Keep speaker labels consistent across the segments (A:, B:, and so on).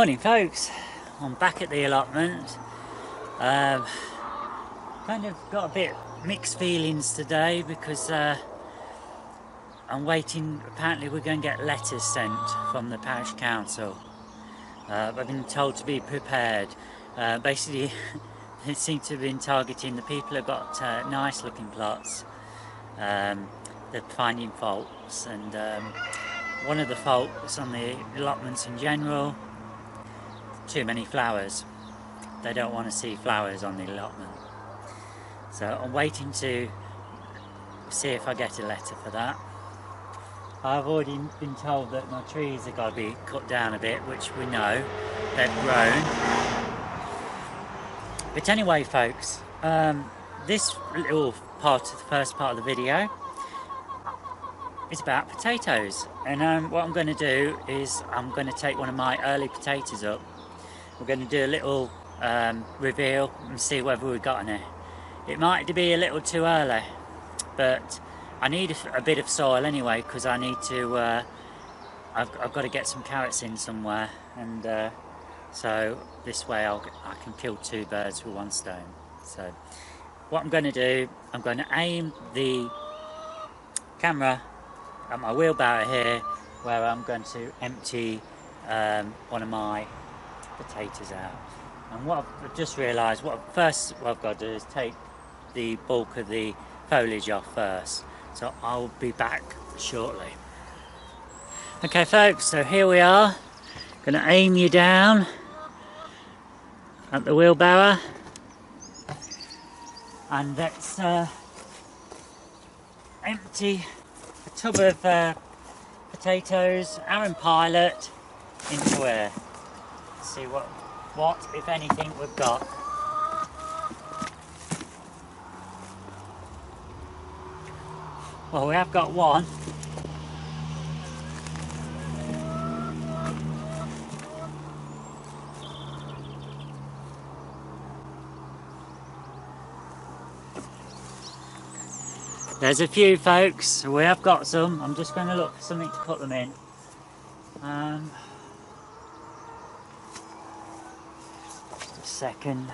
A: Morning folks, I'm back at the allotment. Kind of got a bit mixed feelings today because I'm waiting. Apparently we're going to get letters sent from the parish council. I've been told to be prepared. Basically they seem to have been targeting the people who've got nice looking plots. They're finding faults, and one of the faults on the allotments in general: too many flowers. They don't want to see flowers on the allotment. So I'm waiting to see if I get a letter for that. I've already been told that my trees have got to be cut down a bit, which we know they've grown. But anyway folks, this little part of the first part of the video is about potatoes, and what I'm going to do is I'm going to take one of my early potatoes up. We're going to do a little reveal and see whether we've got any. It might be a little too early, but I need a bit of soil anyway, because I need to I've got to get some carrots in somewhere, and so this way I can kill two birds with one stone. So what I'm going to do, I'm going to aim the camera at my wheelbarrow here, where I'm going to empty one of my potatoes out. And what I've just realised, what I've got to do is take the bulk of the foliage off first. So I'll be back shortly. Okay folks, so here we are. Going to aim you down at the wheelbarrow, and let's empty a tub of potatoes, arran pilot, into here. See what if anything we've got. Well, we have got one. There's a few folks, we have got some. I'm just going to look for something to put them in. Just a second.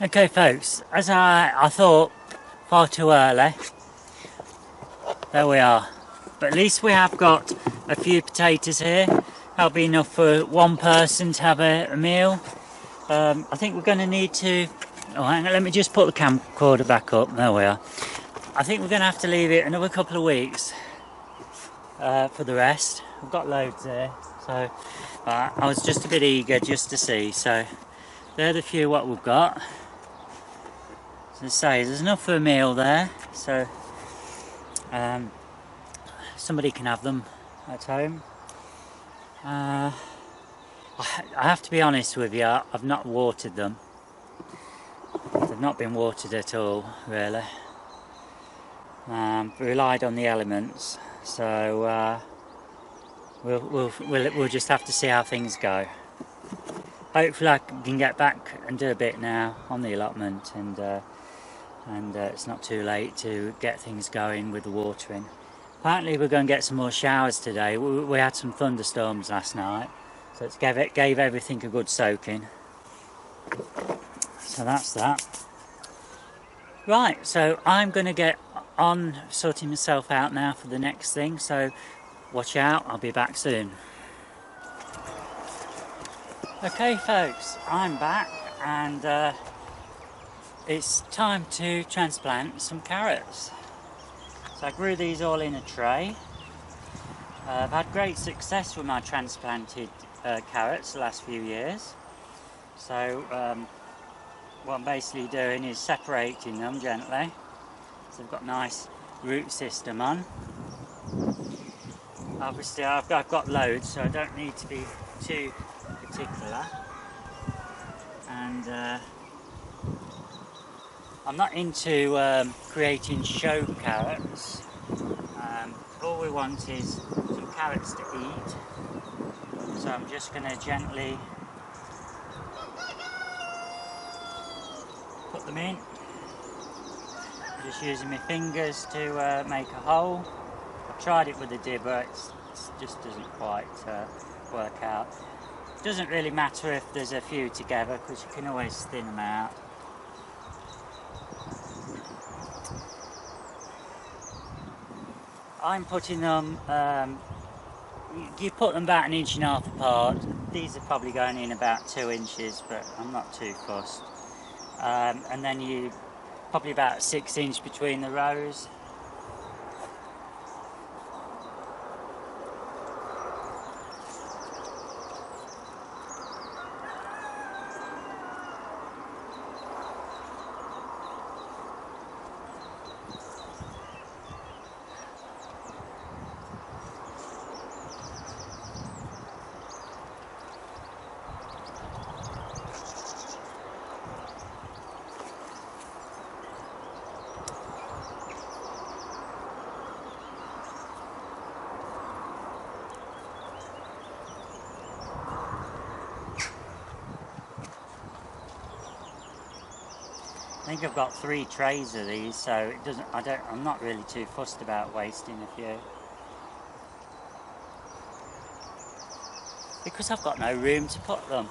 A: Okay folks, as I thought, far too early. There we are. But at least we have got a few potatoes here. That'll be enough for one person to have a meal. I think we're going to need to... Oh, hang on, let me just put the camcorder back up. There we are. I think we're going to have to leave it another couple of weeks for the rest. We've got loads there. So I was just a bit eager just to see. So they're the few what we've got. As I say, there's enough for a meal there, so somebody can have them at home. I have to be honest with you, I've not watered them. They've not been watered at all, really. Relied on the elements, so we'll just have to see how things go. hopefully I can get back and do a bit now on the allotment, and it's not too late to get things going with the watering. Apparently we're going to get some more showers today. We had some thunderstorms last night, so it gave everything a good soaking. So that's that. Right, so I'm going to get on sorting myself out now for the next thing, so watch out, I'll be back soon. Okay folks, I'm back, and it's time to transplant some carrots. So I grew these all in a tray. I've had great success with my transplanted carrots the last few years. So what I'm basically doing is separating them gently. So they've got a nice root system on. Obviously I've got loads, so I don't need to be too particular. And I'm not into creating show carrots. All we want is some carrots to eat. So I'm just going to gently put them in. Just using my fingers to make a hole. I've tried it with a dibber, it just doesn't quite work out. It doesn't really matter if there's a few together, because you can always thin them out. I'm putting them, you put them about 1.5 inches apart. These are probably going in about 2 inches, but I'm not too fussed. And then you probably about 6 inches between the rows. I think I've got 3 trays of these, so it doesn't. I'm not really too fussed about wasting a few, because I've got no room to put them.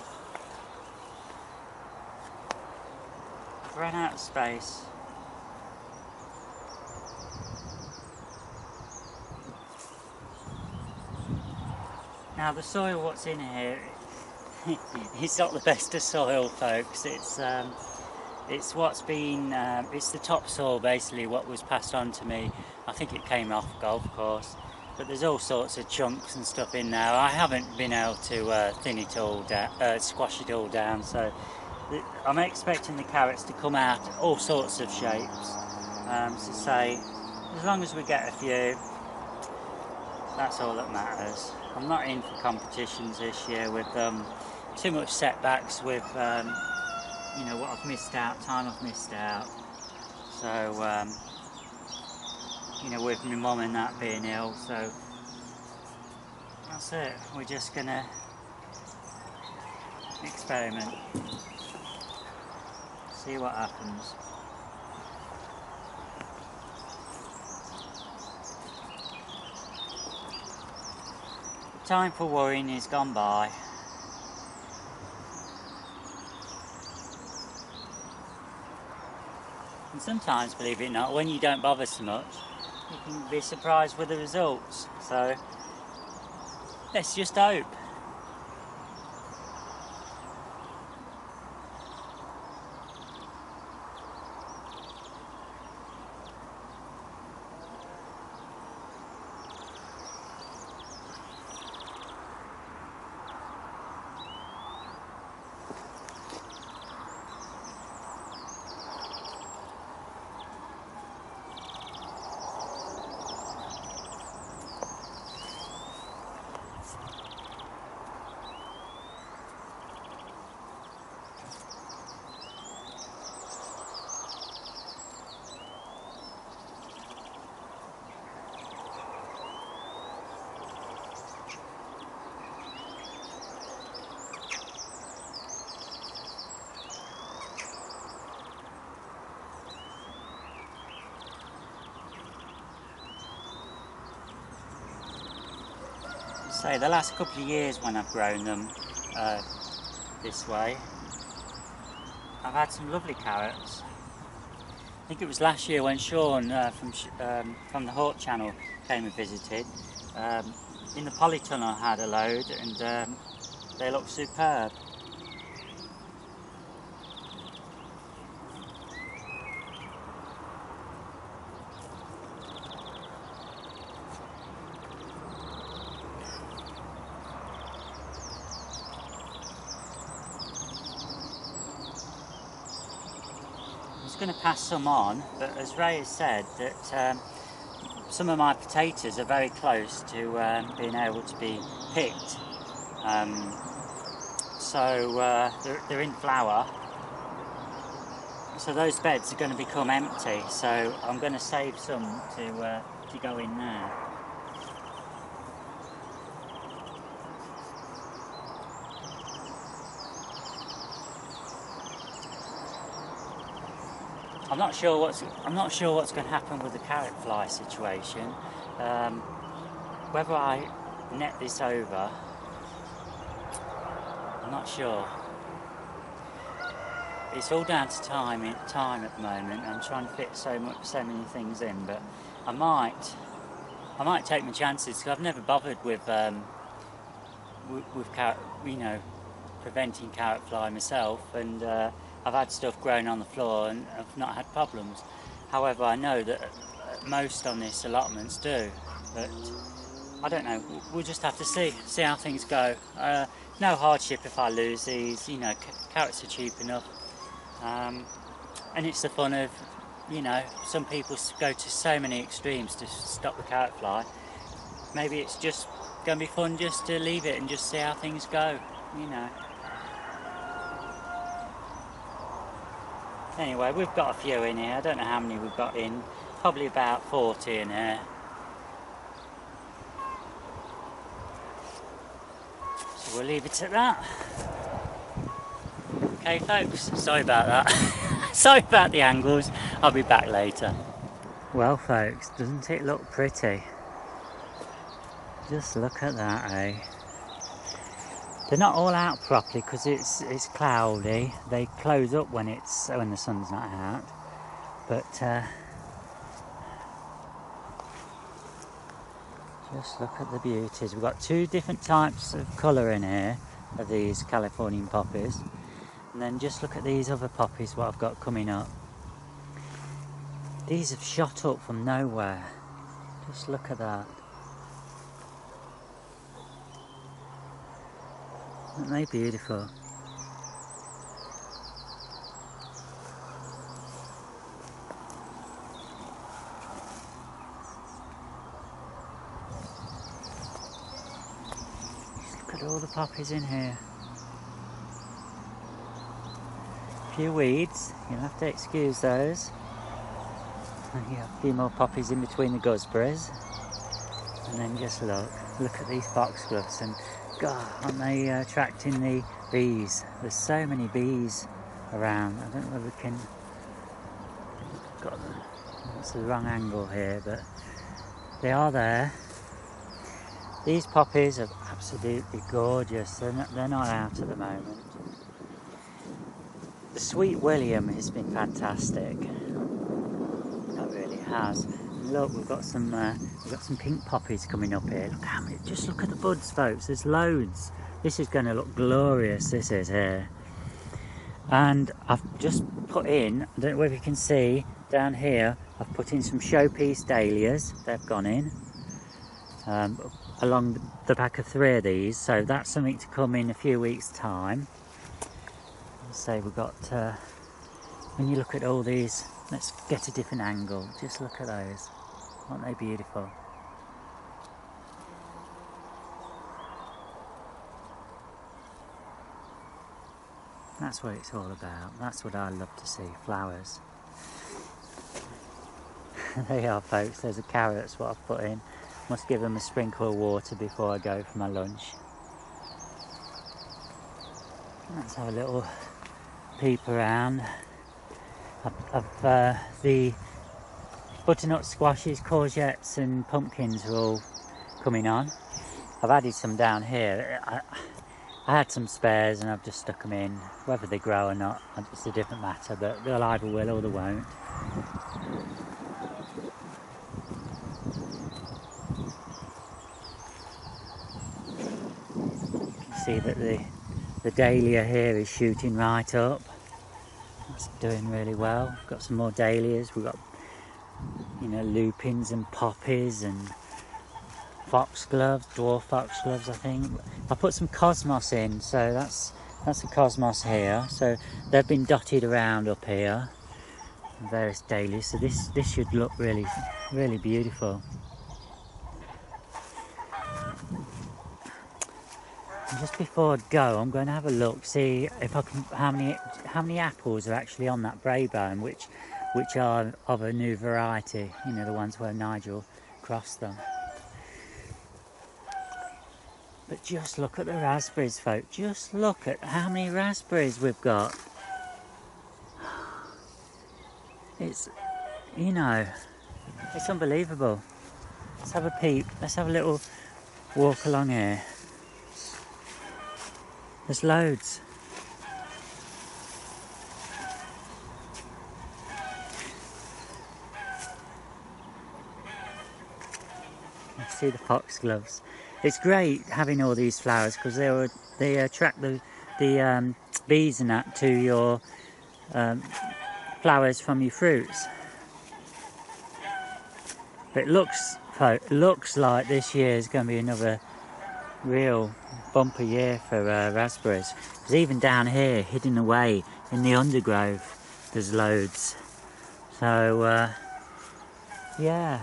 A: I've run out of space. Now the soil what's in here, it's not the best of soil, folks. It's what's been, it's the topsoil basically what was passed on to me. I think it came off a golf course, but there's all sorts of chunks and stuff in now. I haven't been able to thin it all down, squash it all down, so I'm expecting the carrots to come out all sorts of shapes. So say, as long as we get a few, that's all that matters. I'm not in for competitions this year with too much setbacks with you know, what I've missed out, time I've missed out. So, you know, with my mum and that being ill, so that's it. We're just gonna experiment, see what happens. The time for worrying is gone by. And sometimes, believe it or not, when you don't bother so much, you can be surprised with the results. So, let's just hope. say the last couple of years when I've grown them this way, I've had some lovely carrots. I think it was last year when Sean from the Hawk channel came and visited. In the polytunnel I had a load, and they look superb. I was going to pass some on, but as Ray has said, that some of my potatoes are very close to being able to be picked. They're in flower, so those beds are going to become empty, so I'm going to save some to go in there. I'm not sure what's going to happen with the carrot fly situation. Whether I net this over, I'm not sure. It's all down to time at the moment. I'm trying to fit so many things in, but I might take my chances, because I've never bothered with carrot, preventing carrot fly myself, and I've had stuff growing on the floor and I've not had problems. However, I know that most on this allotments do, but I don't know. We'll just have to see how things go. No hardship if I lose these. Carrots are cheap enough, and it's the fun of, some people go to so many extremes to stop the carrot fly. Maybe it's just going to be fun just to leave it and just see how things go. Anyway, we've got a few in here. I don't know how many we've got in. Probably about 40 in here. So we'll leave it at that. Okay, folks. Sorry about that. Sorry about the angles. I'll be back later. Well, folks, doesn't it look pretty? Just look at that, eh? They're not all out properly because it's cloudy. They close up when the sun's not out. But just look at the beauties. We've got two different types of colour in here of these Californian poppies. And then just look at these other poppies what I've got coming up. These have shot up from nowhere. Just look at that. Aren't they beautiful? Just look at all the poppies in here. A few weeds, you'll have to excuse those. Yeah, a few more poppies in between the gooseberries. And then just look at these foxgloves, and God, aren't they attracting the bees? There's so many bees around. I don't know whether we can... That's the wrong angle here, but they are there. These poppies are absolutely gorgeous. They're not out at the moment. The Sweet William has been fantastic. That really has. Look, we've got some pink poppies coming up here. Look how many! Just look at the buds, folks. There's loads. This is going to look glorious. This is here. And I've just put in, I don't know whether you can see down here, I've put in some showpiece dahlias. They've gone in along the back of 3 of these. So that's something to come in a few weeks' time. So we've got, when you look at all these, let's get a different angle. Just look at those. Aren't they beautiful? That's what it's all about. That's what I love to see, flowers. There you are, folks. There's the carrots, what I've put in. Must give them a sprinkle of water before I go for my lunch. Let's have a little peep around. The butternut squashes, courgettes and pumpkins are all coming on. I've added some down here. I had some spares and I've just stuck them in. Whether they grow or not, it's a different matter, but they'll either will or they won't. You can see that the dahlia here is shooting right up. It's doing really well. Got some more dahlias. We've got, you know, lupins and poppies and foxgloves, dwarf foxgloves, I think. I put some cosmos in, so that's the cosmos here. So they've been dotted around up here, various dahlias. So this should look really, really beautiful. And just before I go, I'm going to have a look, see if I can how many apples are actually on that Braybone, which are of a new variety. You know, the ones where Nigel crossed them. But just look at the raspberries, folks. Just look at how many raspberries we've got. It's, you know, it's unbelievable. Let's have a peep. Let's have a little walk along here. There's loads. You see the foxgloves. It's great having all these flowers because they attract the bees and that to your flowers from your fruits. But it looks like this year is going to be another real bumper year for raspberries. Because even down here, hidden away in the undergrowth, there's loads. So yeah.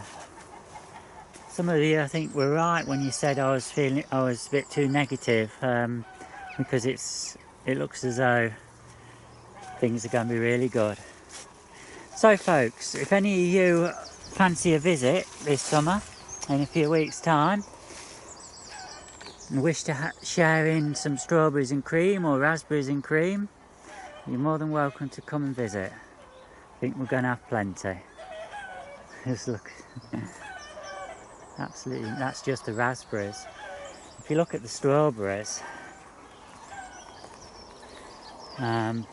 A: Some of you, I think, were right when you said I was a bit too negative, because it looks as though things are going to be really good. So, folks, if any of you fancy a visit this summer in a few weeks' time and wish to share in some strawberries and cream or raspberries and cream, you're more than welcome to come and visit. I think we're going to have plenty. Just look. Absolutely, that's just the raspberries. If you look at the strawberries, in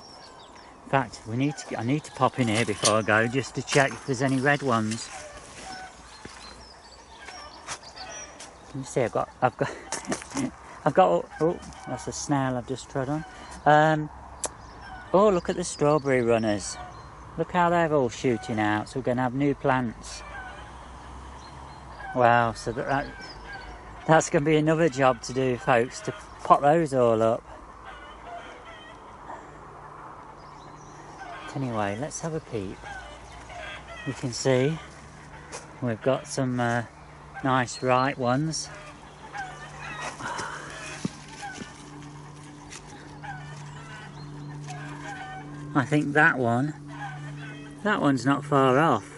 A: fact, I need to pop in here before I go just to check if there's any red ones. You see, I've got, oh, that's a snail I've just trod on. Oh, look at the strawberry runners. Look how they're all shooting out. So we're going to have new plants. Wow, so that's going to be another job to do, folks, to pot those all up. Anyway, let's have a peep. You can see we've got some nice ripe ones. I think that one's not far off.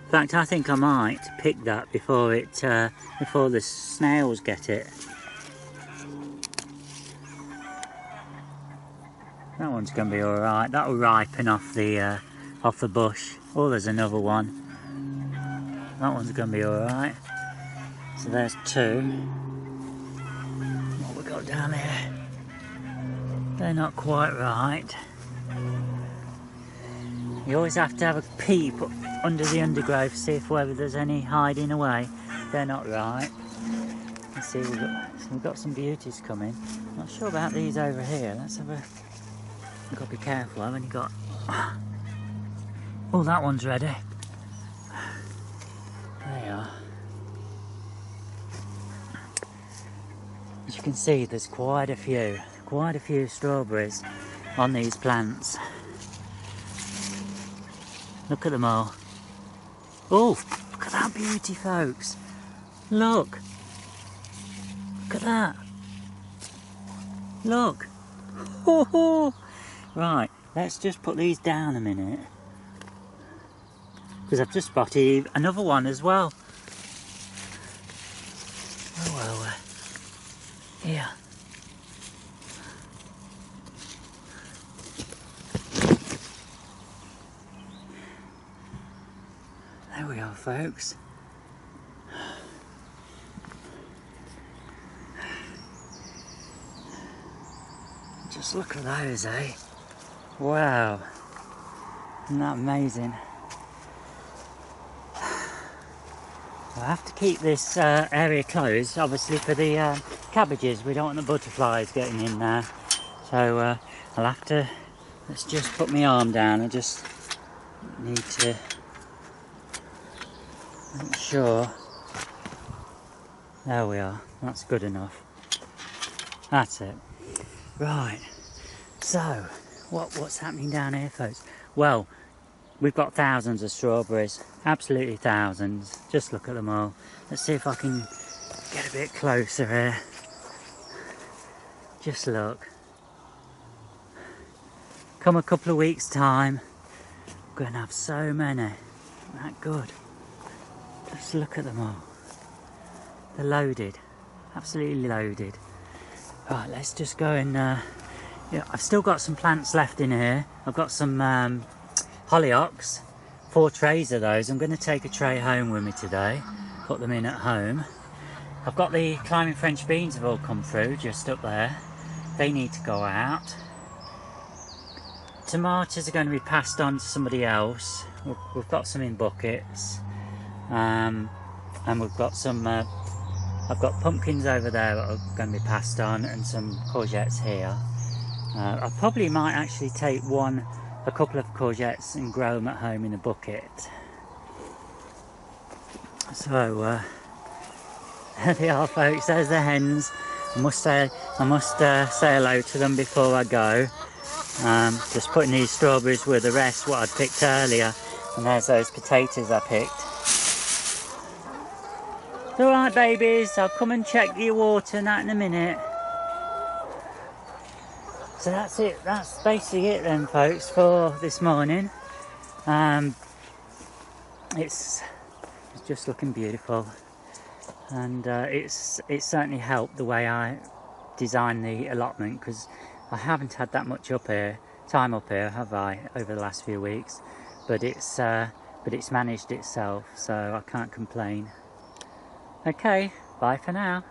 A: In fact, I think I might pick that before the snails get it. That one's going to be all right. That'll ripen off the bush. Oh, there's another one. That one's going to be all right. So there's two. What we got down here? They're not quite right. You always have to have a peep under the undergrowth, see if whether there's any hiding away. They're not right. You see, we've got some beauties coming. Not sure about these over here. Let's have a. You've got to be careful. I've only got. Oh, that one's ready. There you are. As you can see, there's quite a few strawberries on these plants. Look at them all. Oh, look at that beauty, folks. Look. Look at that. Look. Oh. Right, let's just put these down a minute. Because I've just spotted another one as well. Oh, well, here. There we are, folks. Just look at those, eh? Wow. Isn't that amazing? I have to keep this area closed, obviously, for the cabbages. We don't want the butterflies getting in there. So I'll have to, let's just put my arm down. I just need to make sure. There we are. That's good enough. That's it. Right. So, what's happening down here, folks? Well, we've got thousands of strawberries. Absolutely thousands. Just look at them all. Let's see if I can get a bit closer here. Just look. Come a couple of weeks' time, we're going to have so many. Isn't that good? Just look at them all. They're loaded. Absolutely loaded. Right, let's just go and... yeah, I've still got some plants left in here. I've got some hollyhocks. 4 trays of those. I'm going to take a tray home with me today. Put them in at home. I've got the climbing French beans have all come through just up there. They need to go out. Tomatoes are going to be passed on to somebody else. We've got some in buckets. And we've got some... I've got pumpkins over there that are going to be passed on, and some courgettes here. I probably might actually take a couple of courgettes and grow them at home in a bucket. So there they are, folks. There's the hens. I must say hello to them before I go. Just putting these strawberries with the rest what I'd picked earlier, and there's those potatoes I picked. Alright, babies, I'll come and check your water and that in a minute. So that's it, that's basically it then, folks, for this morning. It's just looking beautiful, and it's certainly helped the way I designed the allotment, because I haven't had that much time up here, have I, over the last few weeks? But it's managed itself, so I can't complain. Okay, bye for now.